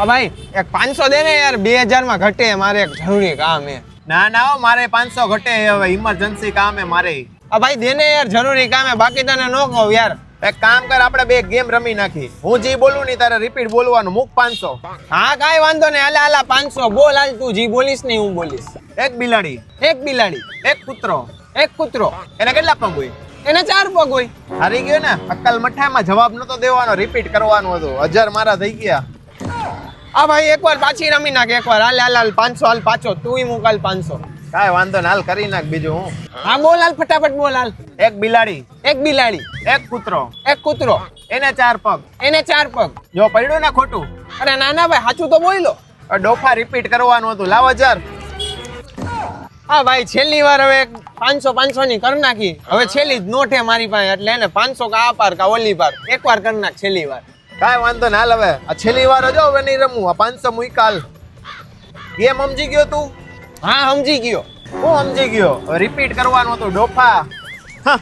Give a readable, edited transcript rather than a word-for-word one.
ભાઈ એક 500 દે ને યાર, 2000 માં ઘટે, મારે એક જરૂરી કામ હે. ના હો, મારે 500 ઘટે હવે, ઇમરજન્સી કામ હે મારે. ભાઈ દે ને યાર, જરૂરી કામ હે, બાકી તને નો કહું યાર. એક કામ કર, આપણે બે ગેમ રમી નાખી. હું જી બોલું ની તારે રિપીટ બોલવાનું. મૂક 500. હા કાંઈ વાંધો નહીં, હાલા 500 બોલ. હાલ તું જી બોલીશ નહીં હું બોલીશ. એક બિલાડી, એક બિલાડી, એક કૂતરો. એક કૂતરો, એને કેટલા પગ હોય? એને 4 પગ હોય. હારી ગયો ને? અક્કલ મઠામાં જવાબ નતો દેવાનો, રિપીટ કરવાનું હતું. 1000 મારા થઈ ગયા. ભાઈ એકવાર પાછી રમી નાખ એકવાર. હાલ 500 હાલ પાછો, તુંય મૂક હાલ 500. કાંઈ વાંધો ને, હાલ કરી નાખ બીજું હું. હા બોલ હાલ, ફટાફટ બોલ હાલ. એક બિલાડી, એક બિલાડી, એક કૂતરો, એક કૂતરો, એને 4 પગ. એને 4 પગ. જો પડ્યું ને ખોટું? અરે ના ભાઈ, સાચું તો બોલો. ડોફા રિપીટ કરવાનું હતું. લાવ 1000. હા ભાઈ છેલ્લી વાર હવે 500 ની કરી નાખી. હવે છેલ્લી જ નોટ હે મારી પાસે, એટલે એને 500 કા આ પાર કા ઓલી પાર એકવાર કરી નાખ છેલ્લી વાર. કાંઈ વાંધો ને, હાલ હવે આ છેલ્લી વાર જો, હવે નહીં રમવું. આ 500 મુઈકાલ. ગેમ સમજી ગયો તું? હા સમજી ગયો. હું સમજી ગયો. રિપીટ કરવાનું હતું ડોફા. હા.